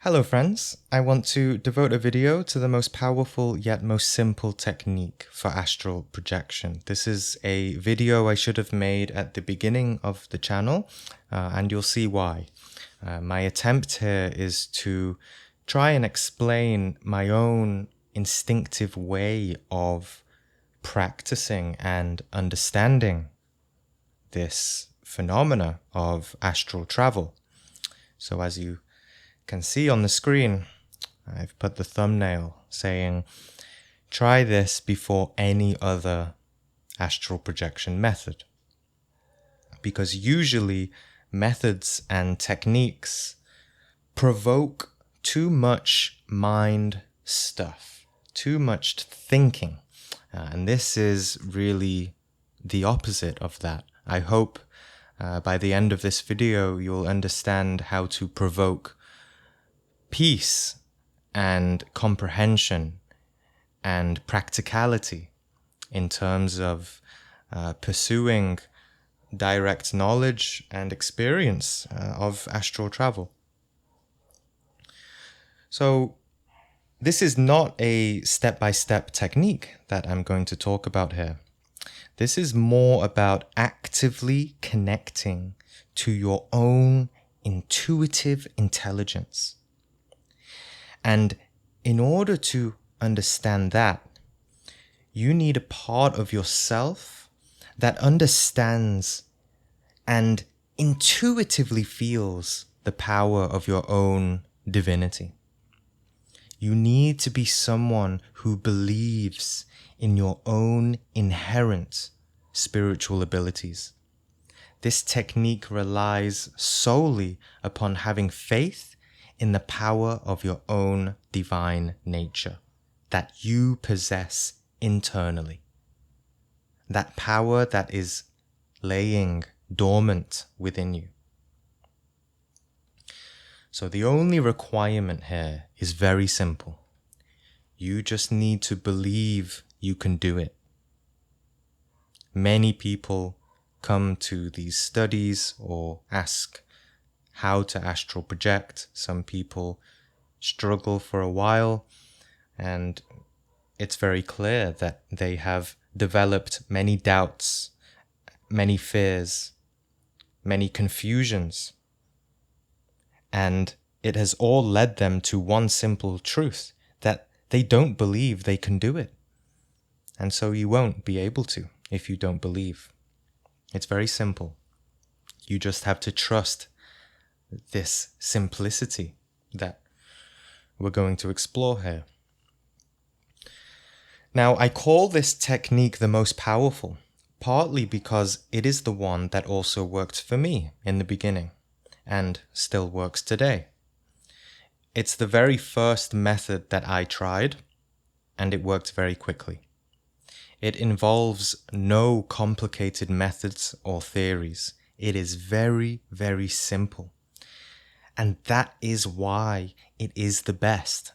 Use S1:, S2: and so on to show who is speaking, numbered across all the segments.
S1: Hello friends, I want to devote a video to the most powerful yet most simple technique for astral projection. This is a video I should have made at the beginning of the channel, and you'll see why. My attempt here is to try and explain my own instinctive way of practicing and understanding this phenomena of astral travel. So as you can see on the screen, I've put the thumbnail saying, try this before any other astral projection method. Because usually methods and techniques provoke too much mind stuff, too much thinking. And this is really the opposite of that. I hope by the end of this video, you'll understand how to provoke peace and comprehension and practicality in terms of pursuing direct knowledge and experience of astral travel. So this is not a step-by-step technique that I'm going to talk about here. This is more about actively connecting to your own intuitive intelligence. And in order to understand that, you need a part of yourself that understands and intuitively feels the power of your own divinity. You need to be someone who believes in your own inherent spiritual abilities. This technique relies solely upon having faith in the power of your own divine nature that you possess internally. That power that is laying dormant within you. So the only requirement here is very simple. You just need to believe you can do it. Many people come to these studies or ask how to astral project. Some people struggle for a while, and it's very clear that they have developed many doubts, many fears, many confusions, and it has all led them to one simple truth, that they don't believe they can do it. And so you won't be able to if you don't believe. It's very simple. You just have to trust this simplicity that we're going to explore here. Now, I call this technique the most powerful, partly because it is the one that also worked for me in the beginning and still works today. It's the very first method that I tried, and it worked very quickly. It involves no complicated methods or theories. It is very, very simple. And that is why it is the best.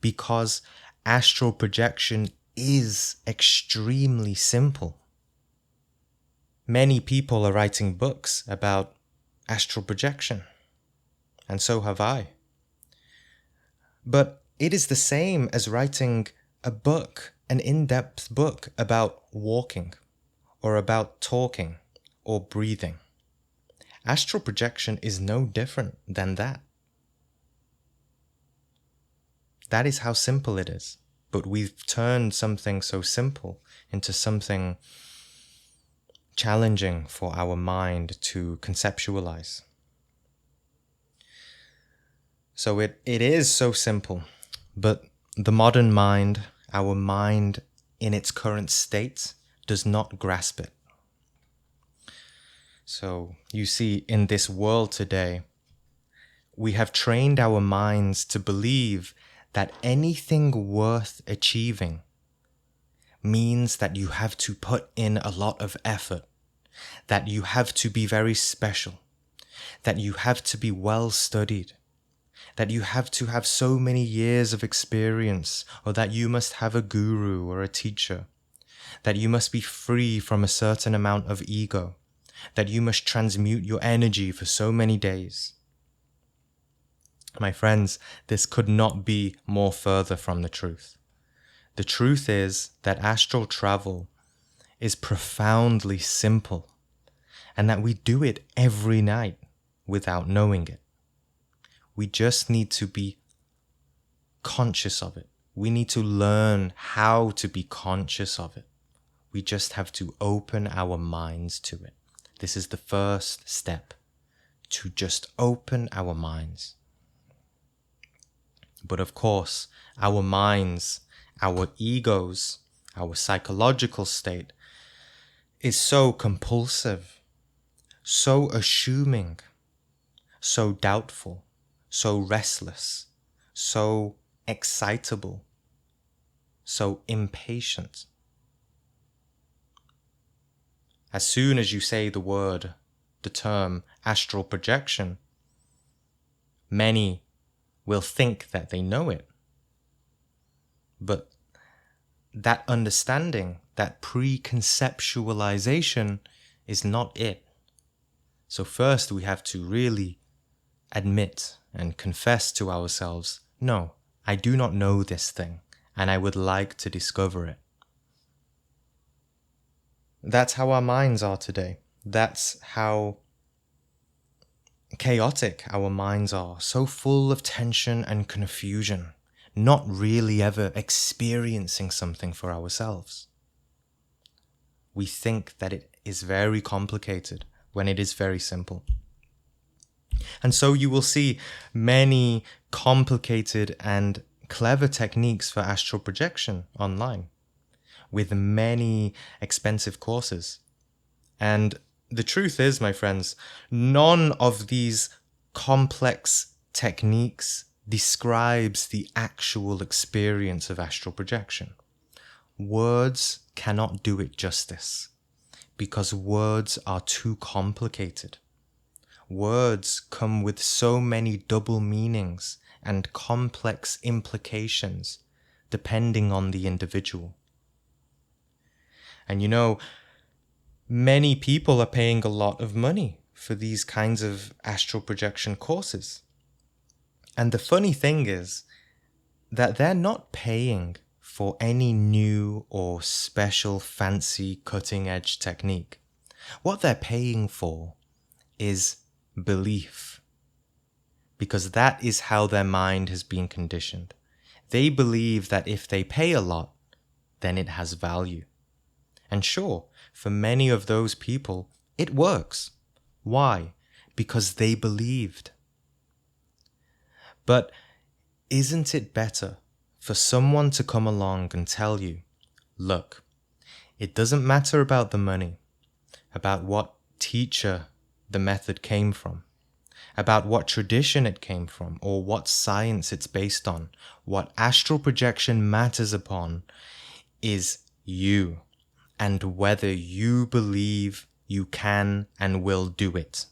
S1: Because astral projection is extremely simple. Many people are writing books about astral projection, and so have I. But it is the same as writing a book, an in-depth book about walking, or about talking, or breathing. Astral projection is no different than that. That is how simple it is. But we've turned something so simple into something challenging for our mind to conceptualize. So it is so simple, but the modern mind, our mind in its current state, does not grasp it. So you see, in this world today, we have trained our minds to believe that anything worth achieving means that you have to put in a lot of effort, that you have to be very special, that you have to be well studied, that you have to have so many years of experience, or that you must have a guru or a teacher, that you must be free from a certain amount of ego, that you must transmute your energy for so many days. My friends, this could not be more further from the truth. The truth is that astral travel is profoundly simple, and that we do it every night without knowing it. We just need to be conscious of it. We need to learn how to be conscious of it. We just have to open our minds to it. This is the first step, to just open our minds. But of course, our minds, our egos, our psychological state is so compulsive, so assuming, so doubtful, so restless, so excitable, so impatient. As soon as you say the term astral projection, many will think that they know it. But that understanding, that preconceptualization is not it. So first we have to really admit and confess to ourselves, no, I do not know this thing, and I would like to discover it. That's how our minds are today. That's how chaotic our minds are, so full of tension and confusion, not really ever experiencing something for ourselves. We think that it is very complicated when it is very simple. And so you will see many complicated and clever techniques for astral projection online, with many expensive courses. And the truth is, my friends, none of these complex techniques describes the actual experience of astral projection. Words cannot do it justice, because words are too complicated. Words come with so many double meanings and complex implications depending on the individual. And you know, many people are paying a lot of money for these kinds of astral projection courses. And the funny thing is that they're not paying for any new or special fancy cutting edge technique. What they're paying for is belief, because that is how their mind has been conditioned. They believe that if they pay a lot, then it has value. And sure, for many of those people, it works. Why? Because they believed. But isn't it better for someone to come along and tell you, look, it doesn't matter about the money, about what teacher the method came from, about what tradition it came from, or what science it's based on. What astral projection matters upon is you, and whether you believe you can and will do it.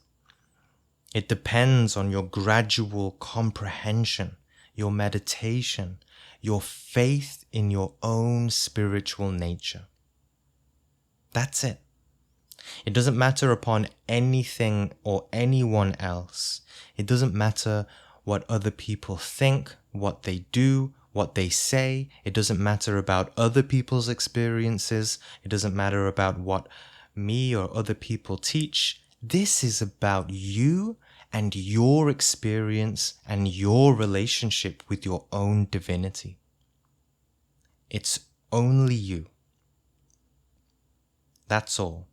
S1: It depends on your gradual comprehension, your meditation, your faith in your own spiritual nature. That's it. It doesn't matter upon anything or anyone else. It doesn't matter what other people think, what they do, what they say. It doesn't matter about other people's experiences. It doesn't matter about what me or other people teach. This is about you and your experience and your relationship with your own divinity. It's only you. That's all.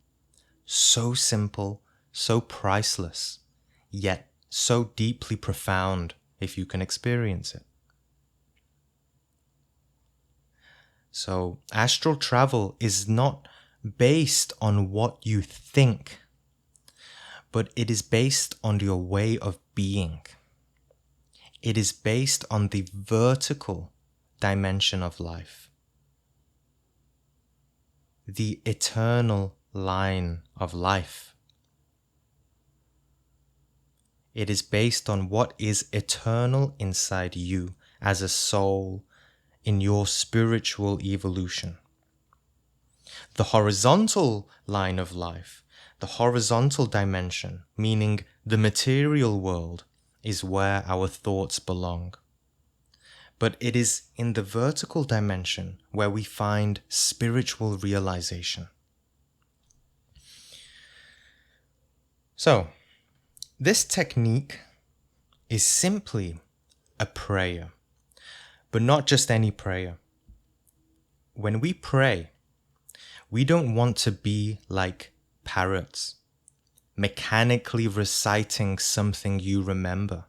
S1: So simple, so priceless, yet so deeply profound if you can experience it. So, astral travel is not based on what you think, but it is based on your way of being. It is based on the vertical dimension of life, the eternal line of life. It is based on what is eternal inside you as a soul in your spiritual evolution. The horizontal line of life, the horizontal dimension, meaning the material world, is where our thoughts belong. But it is in the vertical dimension where we find spiritual realization. So, this technique is simply a prayer, but not just any prayer. When we pray, we don't want to be like parrots, mechanically reciting something you remember.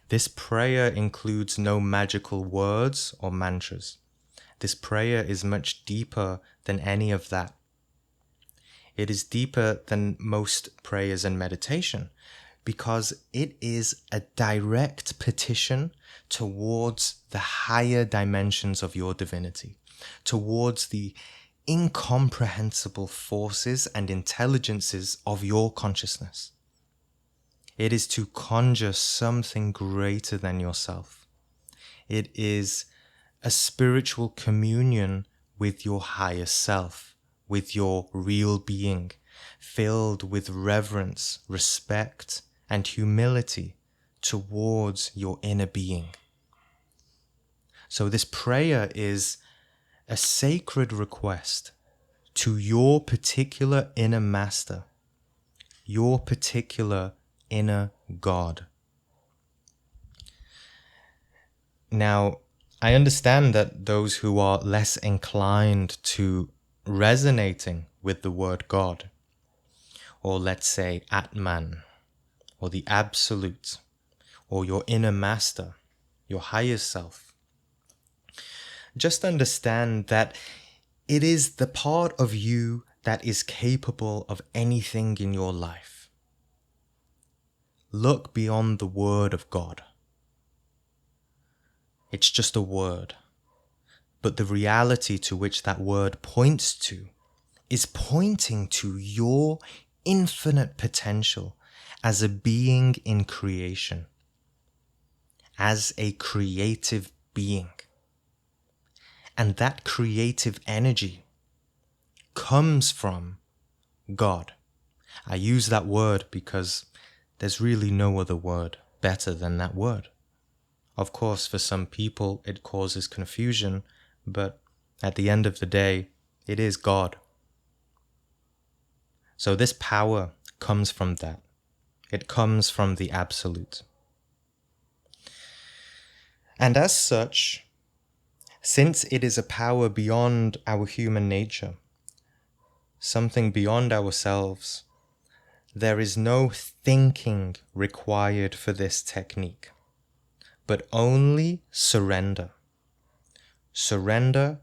S1: This prayer includes no magical words or mantras. This prayer is much deeper than any of that. It is deeper than most prayers and meditation because it is a direct petition towards the higher dimensions of your divinity, towards the incomprehensible forces and intelligences of your consciousness. It is to conjure something greater than yourself. It is a spiritual communion with your higher self, with your real being, filled with reverence, respect, and humility towards your inner being. So this prayer is a sacred request to your particular inner master, your particular inner God. Now, I understand that those who are less inclined to resonating with the word God, or let's say Atman, or the Absolute, or your inner master, your higher self, just understand that it is the part of you that is capable of anything in your life. Look beyond the word of God. It's just a word. But the reality to which that word points to is pointing to your infinite potential as a being in creation, as a creative being. And that creative energy comes from God. I use that word because there's really no other word better than that word. Of course, for some people it causes confusion, but at the end of the day, it is God. So this power comes from that. It comes from the Absolute. And as such, since it is a power beyond our human nature, something beyond ourselves, there is no thinking required for this technique, but only surrender. Surrender,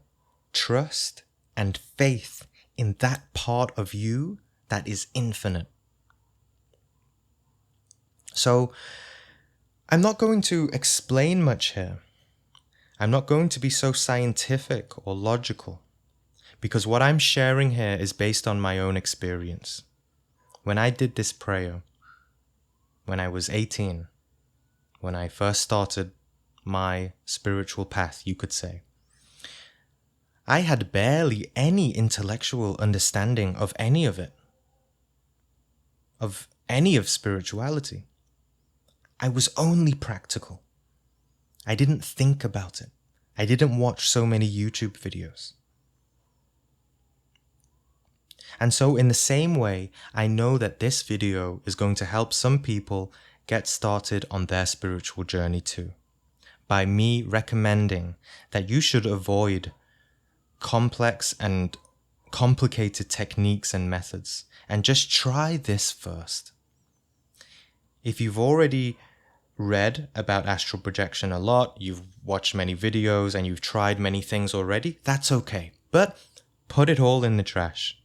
S1: trust, and faith in that part of you that is infinite. So, I'm not going to explain much here. I'm not going to be so scientific or logical, because what I'm sharing here is based on my own experience. When I did this prayer, when I was 18, when I first started my spiritual path, you could say, I had barely any intellectual understanding of any of it, of any of spirituality. I was only practical. I didn't think about it. I didn't watch so many YouTube videos. And so in the same way, I know that this video is going to help some people get started on their spiritual journey too, by me recommending that you should avoid complex and complicated techniques and methods, and just try this first. If you've already read about astral projection a lot, you've watched many videos, and you've tried many things already, that's okay. But put it all in the trash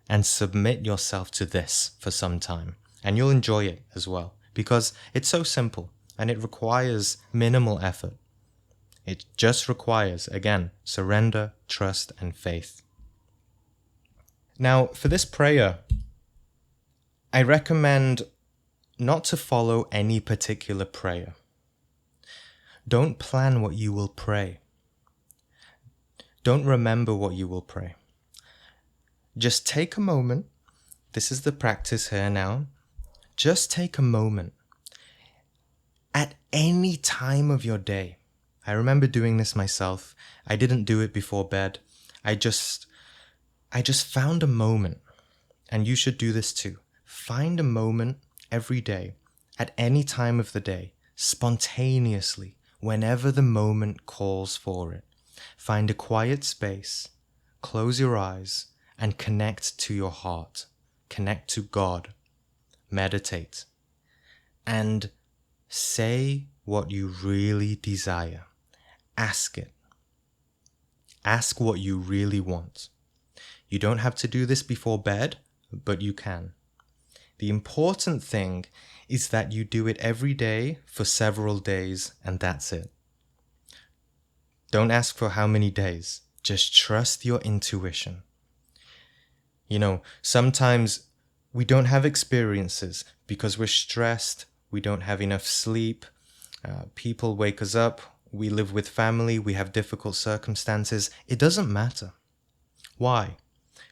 S1: and submit yourself to this for some time, and you'll enjoy it as well, because it's so simple and it requires minimal effort. It just requires, again, surrender, trust, and faith. Now, for this prayer, I recommend not to follow any particular prayer. Don't plan what you will pray. Don't remember what you will pray. Just take a moment. This is the practice here now. Just take a moment at any time of your day. I remember doing this myself. I didn't do it before bed. I just found a moment, and you should do this too. Find a moment every day, at any time of the day, spontaneously, whenever the moment calls for it. Find a quiet space, close your eyes, and connect to your heart. Connect to God. Meditate. And say what you really desire. Ask it. Ask what you really want. You don't have to do this before bed, but you can. The important thing is that you do it every day for several days, and that's it. Don't ask for how many days. Just trust your intuition. You know, sometimes we don't have experiences because we're stressed, we don't have enough sleep, people wake us up, we live with family, we have difficult circumstances. It doesn't matter. Why?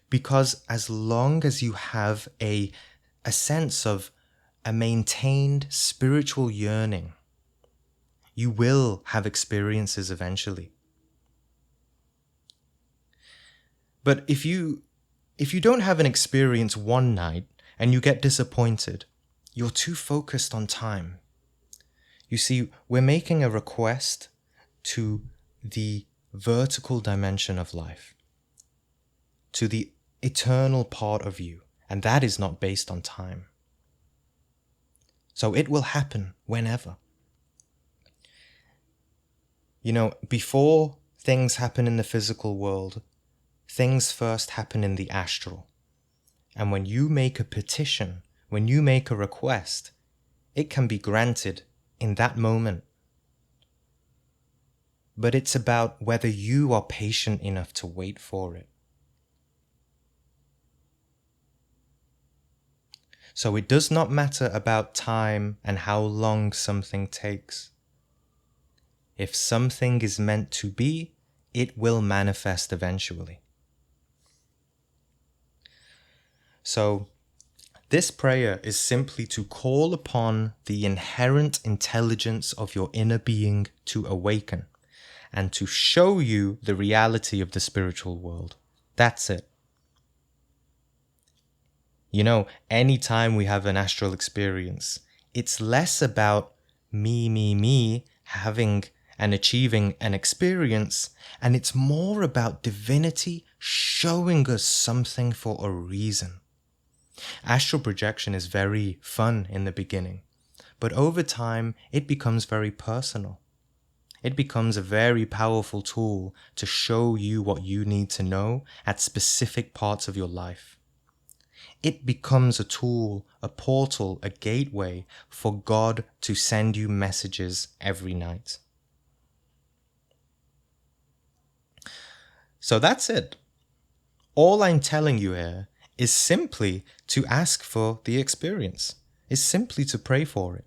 S1: Because as long as you have a sense of a maintained spiritual yearning, you will have experiences eventually. But if you don't have an experience one night and you get disappointed, you're too focused on time. You see, we're making a request to the vertical dimension of life, to the eternal part of you, and that is not based on time. So it will happen whenever. You know, before things happen in the physical world, things first happen in the astral. And when you make a petition, when you make a request, it can be granted in that moment. But it's about whether you are patient enough to wait for it. So it does not matter about time and how long something takes. If something is meant to be, it will manifest eventually. So this prayer is simply to call upon the inherent intelligence of your inner being to awaken and to show you the reality of the spiritual world. That's it. You know, anytime we have an astral experience, it's less about me, having and achieving an experience, and it's more about divinity showing us something for a reason. Astral projection is very fun in the beginning, but over time it becomes very personal. It becomes a very powerful tool to show you what you need to know at specific parts of your life. It becomes a tool, a portal, a gateway for God to send you messages every night. So that's it. All I'm telling you here is simply to ask for the experience, is simply to pray for it.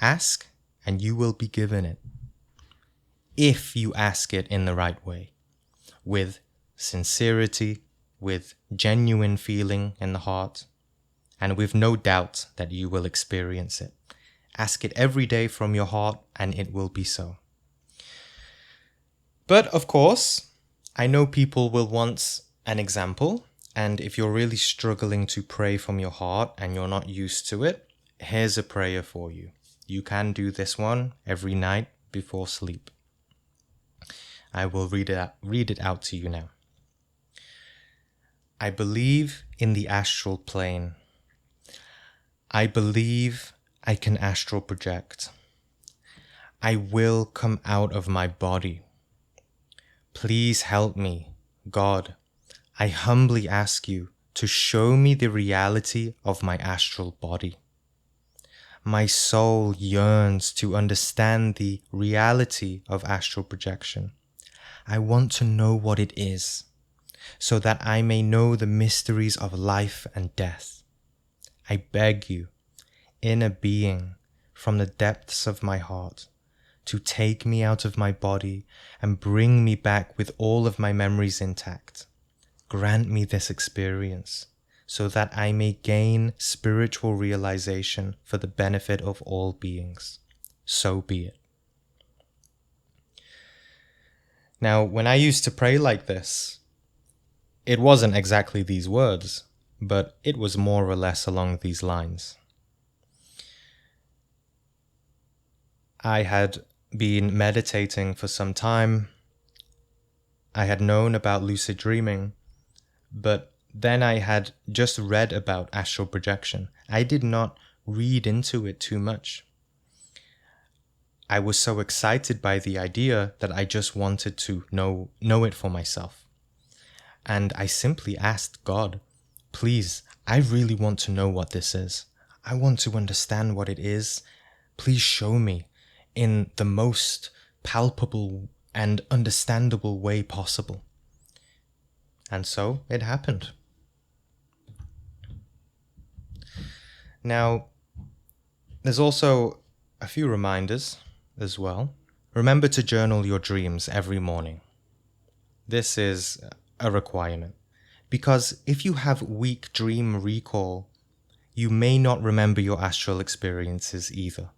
S1: Ask and you will be given it. If you ask it in the right way, with sincerity, with genuine feeling in the heart, and with no doubt that you will experience it. Ask it every day from your heart and it will be so. But of course, I know people will want an example, and if you're really struggling to pray from your heart and you're not used to it, here's a prayer for you. You can do this one every night before sleep. I will read it out to you now. I believe in the astral plane. I believe I can astral project. I will come out of my body. Please help me, God. I humbly ask you to show me the reality of my astral body. My soul yearns to understand the reality of astral projection. I want to know what it is, so that I may know the mysteries of life and death. I beg you, inner being, from the depths of my heart, to take me out of my body and bring me back with all of my memories intact. Grant me this experience, so that I may gain spiritual realization for the benefit of all beings. so be it. Now, when I used to pray like this, it wasn't exactly these words, but it was more or less along these lines. I had been meditating for some time. I had known about lucid dreaming, but then I had just read about astral projection. I did not read into it too much. I was so excited by the idea that I just wanted to know it for myself. And I simply asked God, please, I really want to know what this is. I want to understand what it is. Please show me in the most palpable and understandable way possible. And so it happened. Now, there's also a few reminders as well. Remember to journal your dreams every morning. This is a requirement, because if you have weak dream recall, you may not remember your astral experiences either.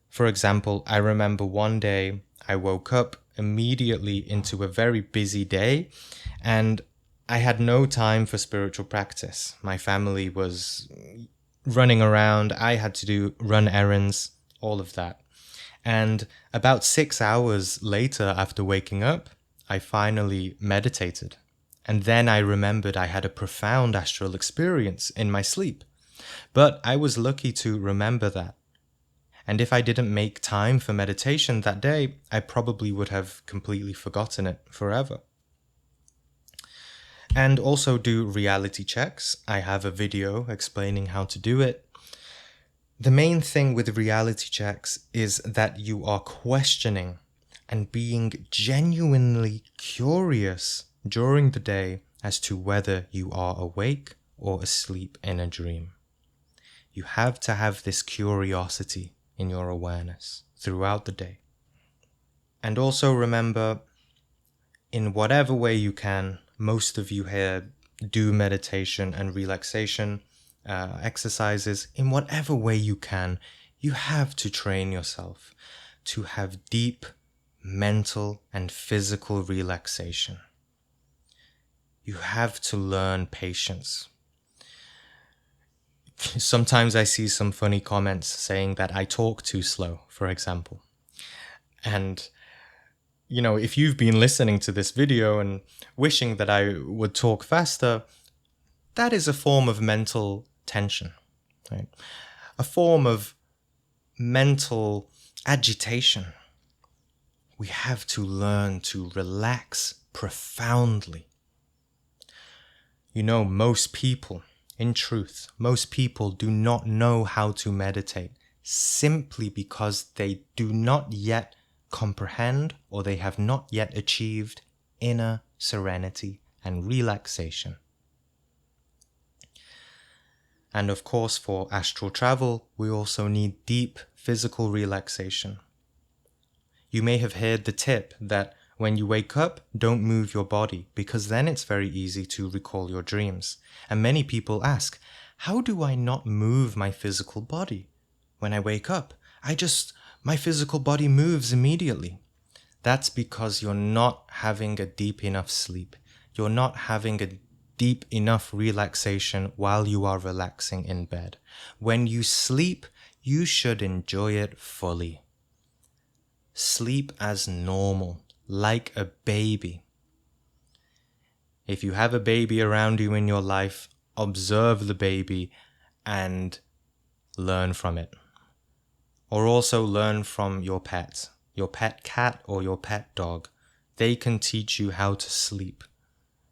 S1: For example, I remember one day I woke up immediately into a very busy day, and I had no time for spiritual practice. My family was running around, I had to run errands, all of that. And about 6 hours later, after waking up, I finally meditated. And then I remembered I had a profound astral experience in my sleep. But I was lucky to remember that. And if I didn't make time for meditation that day, I probably would have completely forgotten it forever. And also do reality checks. I have a video explaining how to do it. The main thing with reality checks is that you are questioning and being genuinely curious during the day as to whether you are awake or asleep in a dream. You have to have this curiosity in your awareness throughout the day. And also remember, in whatever way you can, most of you here do meditation and relaxation exercises. In whatever way you can, you have to train yourself to have deep mental and physical relaxation. You have to learn patience. Sometimes I see some funny comments saying that I talk too slow, for example. And, you know, if you've been listening to this video and wishing that I would talk faster, that is a form of mental tension, right? A form of mental agitation. We have to learn to relax profoundly. You know, most people, in truth, most people do not know how to meditate simply because they do not yet comprehend or they have not yet achieved inner serenity and relaxation. And of course, for astral travel, we also need deep physical relaxation. You may have heard the tip that when you wake up, don't move your body, because then it's very easy to recall your dreams. And many people ask, how do I not move my physical body? When I wake up, my physical body moves immediately. That's because you're not having a deep enough sleep. You're not having a deep enough relaxation while you are relaxing in bed. When you sleep, you should enjoy it fully. Sleep as normal, like a baby. If you have a baby around you in your life, observe the baby and learn from it. Or also learn from your pet cat or your pet dog. They can teach you how to sleep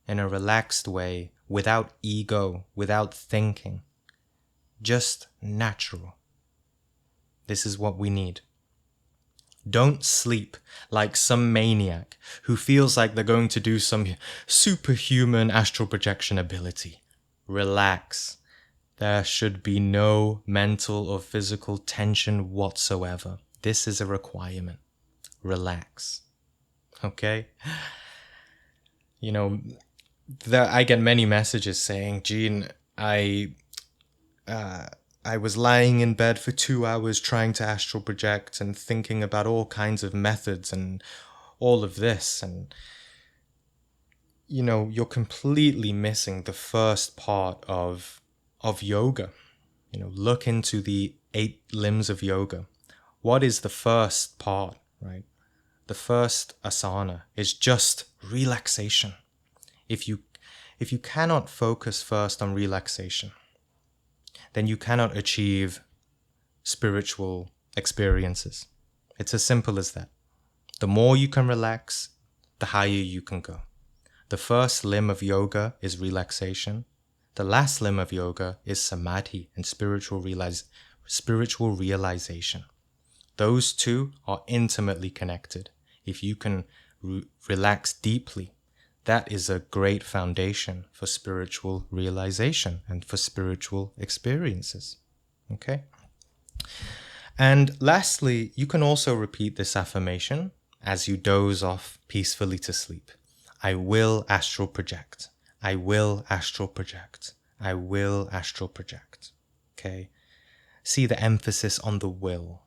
S1: in a relaxed way, without ego, without thinking. Just natural. This is what we need. Don't sleep like some maniac who feels like they're going to do some superhuman astral projection ability. Relax. There should be no mental or physical tension whatsoever. This is a requirement. Relax. Okay? You know, I get many messages saying, Gene, I I was lying in bed for 2 hours trying to astral project and thinking about all kinds of methods and all of this. And, you're completely missing the first part of yoga. Look into the 8 limbs of yoga. What is the first part, right? The first asana is just relaxation. If you cannot focus first on relaxation, then you cannot achieve spiritual experiences. It's as simple as that. The more you can relax, the higher you can go. The first limb of yoga is relaxation. The last limb of yoga is samadhi and spiritual realization. Those two are intimately connected. If you can relax deeply, that is a great foundation for spiritual realization and for spiritual experiences. Okay? And lastly, you can also repeat this affirmation as you doze off peacefully to sleep. I will astral project. I will astral project. I will astral project. Okay? See the emphasis on the will.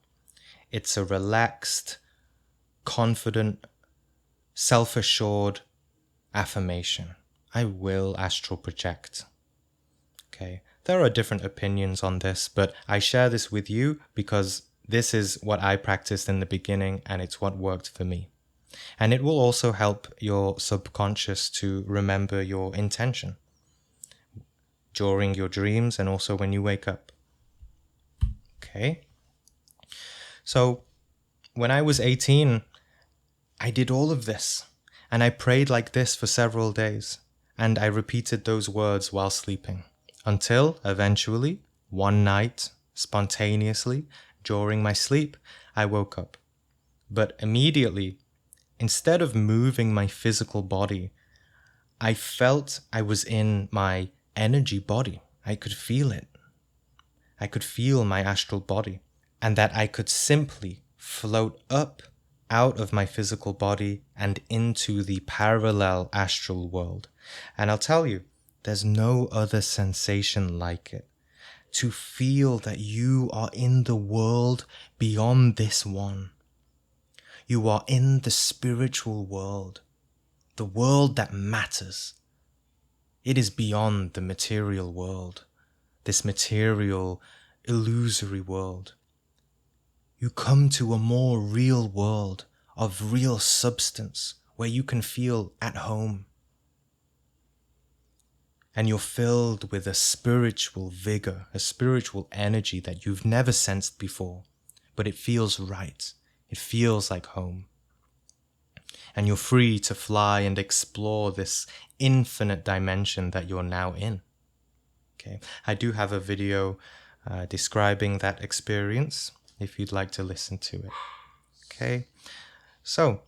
S1: It's a relaxed, confident, self-assured affirmation. I will astral project. Okay? There are different opinions on this, but I share this with you because this is what I practiced in the beginning and it's what worked for me. And it will also help your subconscious to remember your intention during your dreams and also when you wake up. Okay? So, when I was 18, I did all of this. And I prayed like this for several days. And I repeated those words while sleeping. Until, eventually, one night, spontaneously, during my sleep, I woke up. But immediately, instead of moving my physical body, I felt I was in my energy body. I could feel it. I could feel my astral body. And that I could simply float up out of my physical body and into the parallel astral world. And I'll tell you, there's no other sensation like it. To feel that you are in the world beyond this one. You are in the spiritual world, the world that matters. It is beyond the material world, this material, illusory world. You come to a more real world of real substance where you can feel at home. And you're filled with a spiritual vigor, a spiritual energy that you've never sensed before, but it feels right. It feels like home. And you're free to fly and explore this infinite dimension that you're now in. Okay, I do have a video describing that experience if you'd like to listen to it. Okay, so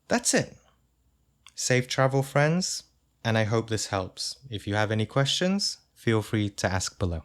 S1: that's it. Safe travel, friends, and I hope this helps. If you have any questions, feel free to ask below.